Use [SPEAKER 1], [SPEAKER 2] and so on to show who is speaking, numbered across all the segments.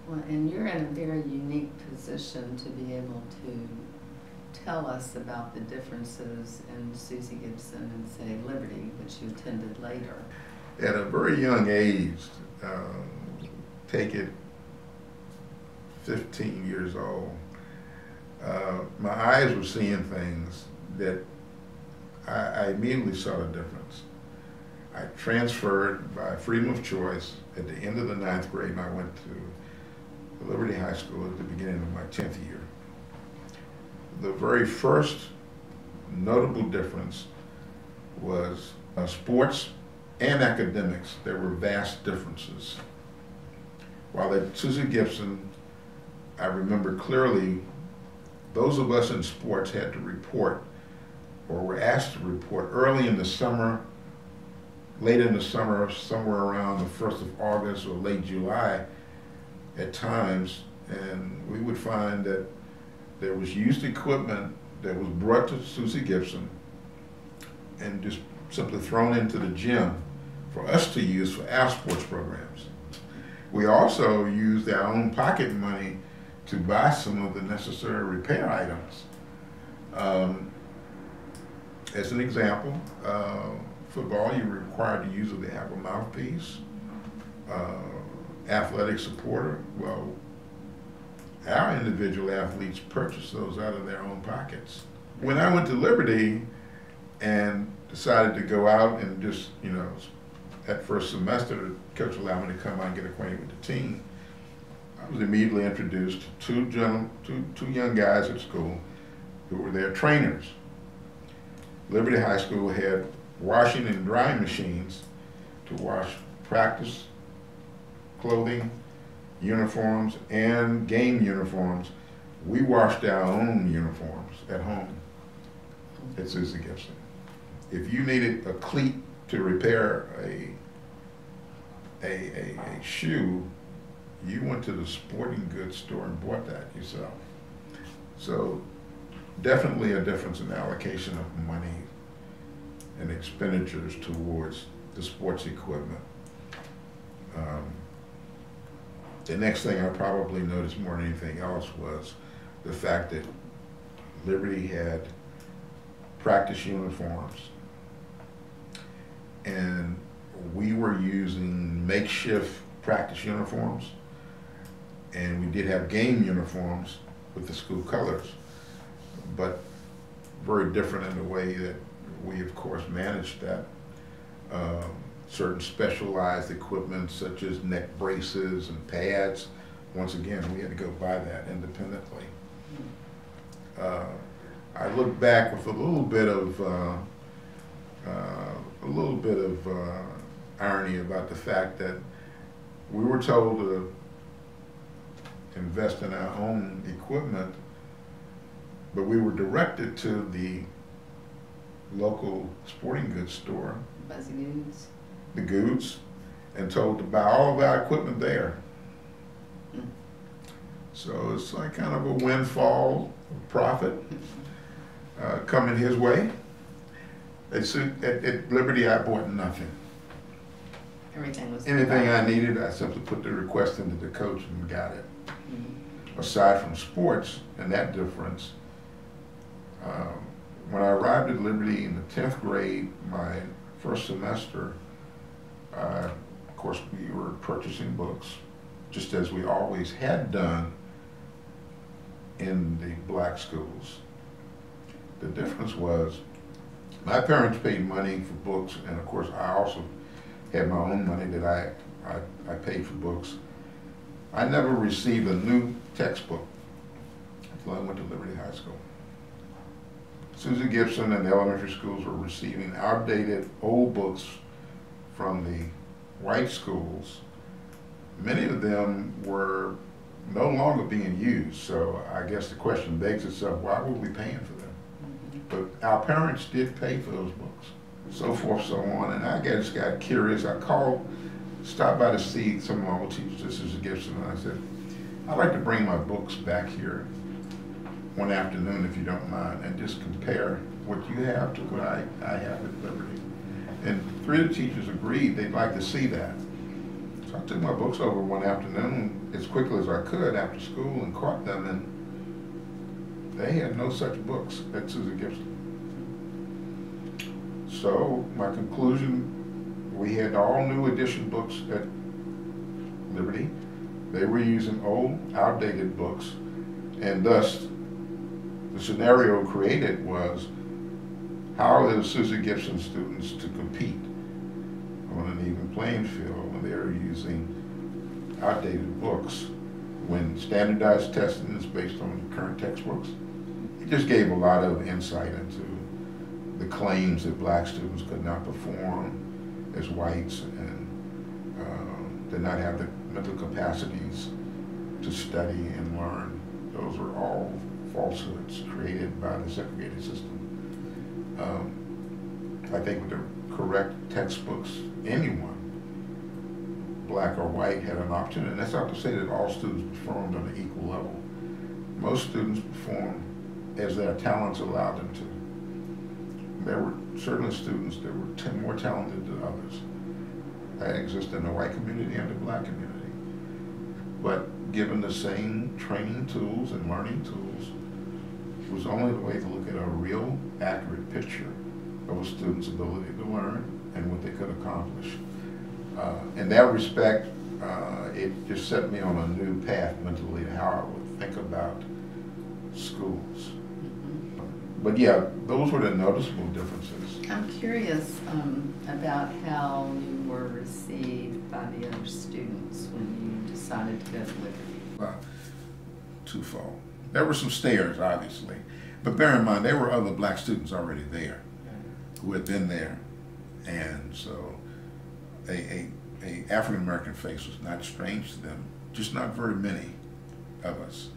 [SPEAKER 1] Well, and you're in a very unique position to be able to tell us about the differences in Susie Gibson and, say, Liberty, which you attended later.
[SPEAKER 2] At a very young age, take it 15 years old, my eyes were seeing things that I immediately saw the difference. I transferred by freedom of choice at the end of the 9th grade, and I went to Liberty High School at the beginning of my 10th year. The very first notable difference was sports and academics. There were vast differences. While at Susie Gibson, I remember clearly those of us in sports had to report, or were asked to report early in the summer, late in the summer, somewhere around the 1st of August or late July at times, and we would find that there was used equipment that was brought to Susie Gibson and just simply thrown into the gym for us to use for our sports programs. We also used our own pocket money to buy some of the necessary repair items. As an example, football, you were required to usually have a mouthpiece, athletic supporter. Well, our individual athletes purchased those out of their own pockets. When I went to Liberty and decided to go out and just, you know, that first semester, the coach allowed me to come out and get acquainted with the team. I was immediately introduced to two young guys at school who were their trainers. Liberty High School had washing and drying machines to wash practice clothing, uniforms, and game uniforms. We washed our own uniforms at home at Susie Gibson. If you needed a cleat to repair a shoe, you went to the sporting goods store and bought that yourself. So definitely a difference in allocation of money and expenditures towards the sports equipment. The next thing I probably noticed more than anything else was the fact that Liberty had practice uniforms, and we were using makeshift practice uniforms, and we did have game uniforms with the school colors, but very different in the way that we, of course, managed that. Certain specialized equipment such as neck braces and pads, once again, we had to go buy that independently. I look back with a little bit of irony about the fact that we were told to invest in our own equipment, but we were directed to the local sporting goods store, the Goods, and told to buy all of our equipment there. So it's like kind of a windfall of profit coming his way. At Liberty, I bought nothing.
[SPEAKER 1] Everything was
[SPEAKER 2] anything I needed, I simply put the request into the coach and got it. Aside from sports and that difference, when I arrived at Liberty in the 10th grade, my first semester, of course, we were purchasing books, just as we always had done in the black schools. The difference was my parents paid money for books, and of course I also had my own money that I paid for books. I never received a new textbook until I went to Liberty High School. Susie Gibson and the elementary schools were receiving outdated old books from the white schools. Many of them were no longer being used, so I guess the question begs itself, why were we paying for them? But our parents did pay for those books, so forth, so on, and I just got curious. I stopped by to see some of my old teachers, Susie Gibson, and I said, I'd like to bring my books back here one afternoon, if you don't mind, and just compare what you have to what I have at Liberty. And 3 of the teachers agreed they'd like to see that. So I took my books over one afternoon as quickly as I could after school and caught them, and they had no such books at Susie Gibson. So my conclusion, we had all new edition books at Liberty. They were using old, outdated books, and thus the scenario created was, how are the Susie Gibson students to compete on an even playing field when they're using outdated books, when standardized testing is based on current textbooks? It just gave a lot of insight into the claims that black students could not perform as whites and did not have the mental capacities to study and learn. Those were all falsehoods created by the segregated system. I think with the correct textbooks, anyone, black or white, had an opportunity. And that's not to say that all students performed on an equal level. Most students performed as their talents allowed them to. There were certainly students that were more talented than others. That exists in the white community and the black community. But given the same training tools and learning tools, it was only the way to look at a real, accurate picture of a student's ability to learn and what they could accomplish. In that respect, it just set me on a new path mentally to how I would think about schools. But yeah, those were the noticeable differences.
[SPEAKER 1] I'm curious about how you were received by the other students when you decided to go to Liberty.
[SPEAKER 2] Twofold. There were some stares, obviously, but bear in mind there were other black students already there who had been there, and so a African American face was not strange to them, just not very many of us.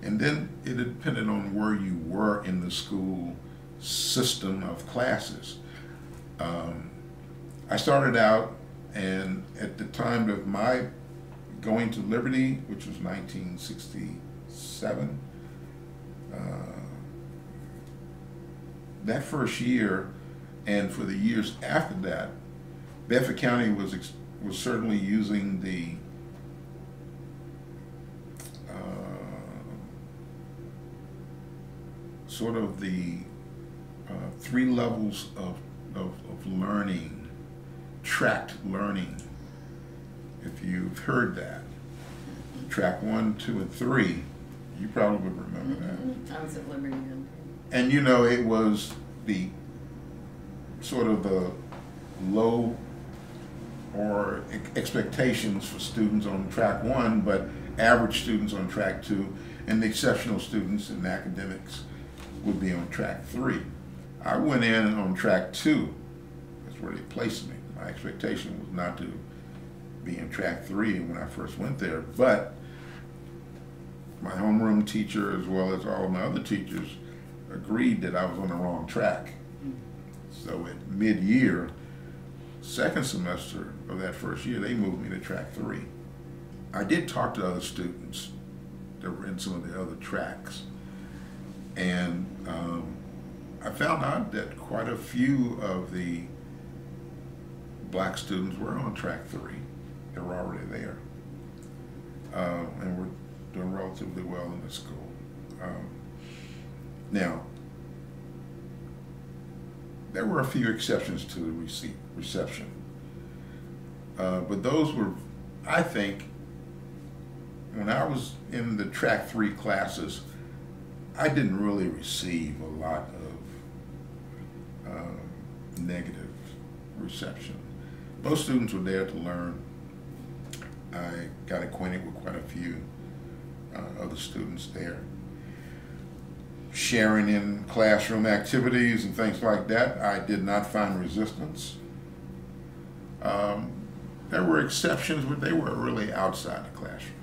[SPEAKER 2] And then it depended on where you were in the school system of classes. I started out, and at the time of my going to Liberty, which was 1967, that first year, and for the years after that, Bedford County was certainly using the sort of the 3 levels of learning, tracked learning, if you've heard that. Track 1, 2, and 3, you probably would remember that.
[SPEAKER 1] I was at Liberty then.
[SPEAKER 2] And you know, it was the sort of the low or expectations for students on track 1, but average students on track 2, and the exceptional students in academics would be on track 3. I went in on track 2. That's where they placed me. My expectation was not to be in track 3 when I first went there, but my homeroom teacher, as well as all of my other teachers, agreed that I was on the wrong track. So at mid-year, second semester of that first year, they moved me to track 3. I did talk to other students that were in some of the other tracks, and I found out that quite a few of the black students were on track 3. They were already there, and were doing relatively well in the school. Now, there were a few exceptions to the reception, but those were, I think, when I was in the track 3 classes, I didn't really receive a lot of negative reception. Most students were there to learn. I got acquainted with quite a few other students there, sharing in classroom activities and things like that. I did not find resistance. There were exceptions, but they were really outside the classroom,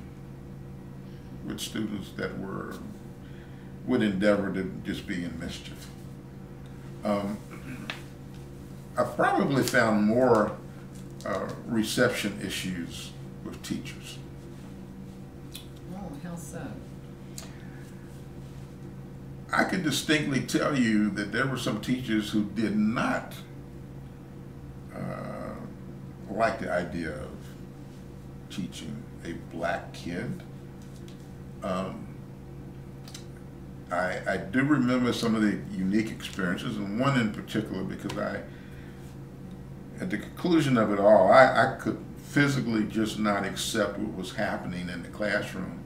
[SPEAKER 2] with students that would endeavor to just be in mischief. I probably found more reception issues with teachers.
[SPEAKER 1] Oh, how so?
[SPEAKER 2] I could distinctly tell you that there were some teachers who did not like the idea of teaching a black kid. I do remember some of the unique experiences, and one in particular because at the conclusion of it all, I could physically just not accept what was happening in the classroom.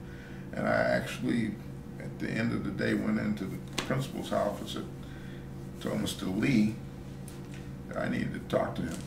[SPEAKER 2] And I actually, at the end of the day, went into the principal's office and told Mr. Lee that I needed to talk to him.